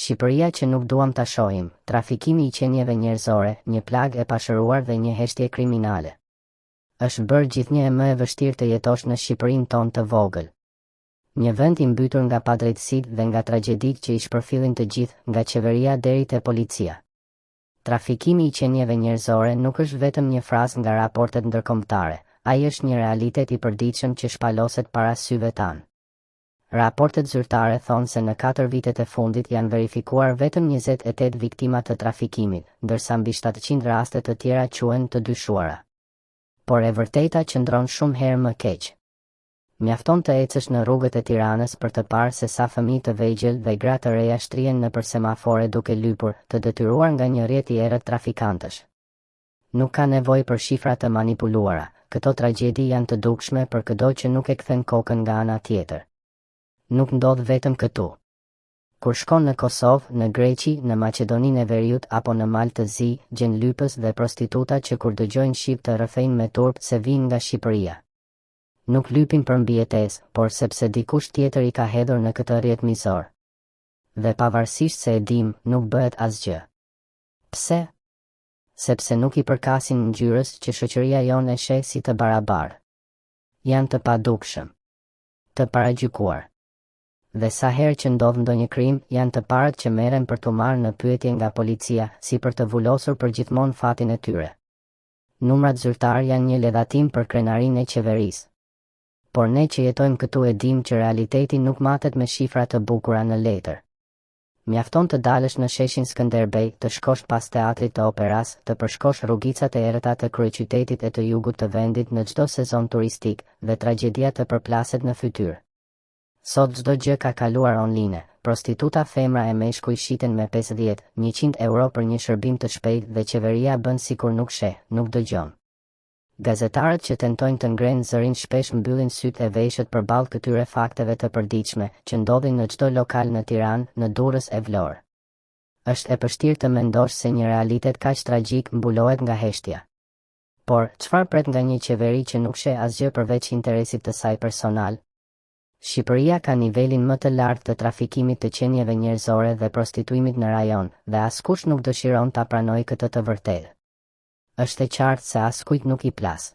Shqipëria që nuk duam ta shohim, trafikimi i qenieve njerëzore, një plag e pashëruar dhe një heshtje kriminale. Është bërë gjithnjë e më e vështirë të jetosh në Shqipërinë tonë të vogël. Një vend i mbytur nga padrejtësitë dhe nga tragjeditë që i shpërfillin të gjithë, nga qeveria deri te policia. Trafikimi i qenieve njerëzore nuk është vetëm një frazë nga raportet ndërkombëtare, ai është një realitet i përditshëm që shpaloset para syve tanë. Raportet zyrtare thonë se në 4 vitet e fundit janë verifikuar vetëm 28 viktima të trafikimit, ndërsa mbi 700 raste të tjera quhen të dyshuara. Por e vërteta qëndron shumë herë më keq. Mjafton të ecësh në rrugët e Tiranës për të parë se sa fëmijë të vegjël dhe gra të reja shtrihen nëpër semafore duke lypur, të detyruar nga një rrjet i errët trafikantësh. Nuk ka nevojë për shifra të manipuluara, këto tragjedi janë të dukshme për çdo që nuk e kthen kokën nga ana tjetër. Nuk ndodh vetëm këtu. Kur shkon në Kosovë, në Greqi, në Maqedoninë e Veriut apo në Malë të Zi, gjen lypës dhe prostituta që kur dëgjojnë shqip të rrëfejnë me turp se vinë nga Shqipëria. Nuk lypin për mbijetesë, por sepse dikush tjetër i ka hedhur në këtë rrjet mizor. Dhe pavarësisht se e dim, nuk bëhet asgjë. Pse? Sepse nuk i përkasin ngjyrës që shoqëria jonë e sheh si të barabartë. Janë të padukshëm, të paragjykuar. Dhe sa herë që ndodh ndonjë krim, janë të parët që merren për t'u marrë në pyetje nga policia, si për të vulosur përgjithmonë fatin e tyre. Numrat zyrtar janë një ledhatim për krenarinë e qeverisë. Por ne që jetojmë këtu e dim që realiteti nuk matet me shifra të bukura në letër. Mjafton të dalësh në sheshin Skënderbej, të shkosh pas teatrit të operas, të përshkosh rrugicat e errëta të kryeqytetit e të jugut të vendit në çdo sezon turistik, dhe tragjedia të përplaset në fytyrë. Sot çdo gjë ka kaluar online, prostituta femra e meshkuj shiten me 50-100 euro për një shërbim të shpejtë dhe qeveria bën sikur nuk sheh, nuk dëgjon. Gazetarët që tentojnë të ngrenë zërin shpesh mbyllin sytë e veshët përballë këtyre fakteve të përditshme që ndodhin në çdo lokal në Tiranë, në Durrës e Vlorë. Është e vështirë të mendosh se një realitet kaq tragjik mbulohet nga heshtja. Por, çfarë pret nga një qeveri që nuk sheh asgjë përveç interesit të saj personal? Shqipëria ka nivelin më të lartë të trafikimit të qenieve njerëzore dhe prostituimit në rajon, dhe askush nuk dëshiron ta pranojë këtë të vërtetë. Është e qartë se askujt nuk i plas.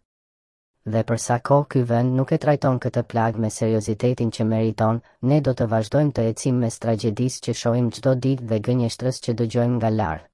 Dhe për sa kohë ky vend nuk e trajton këtë plag me seriozitetin që meriton, ne do të vazhdojmë të ecim mes tragjedisë që shohim çdo ditë dhe gënjeshtrës që dëgjojmë nga larg.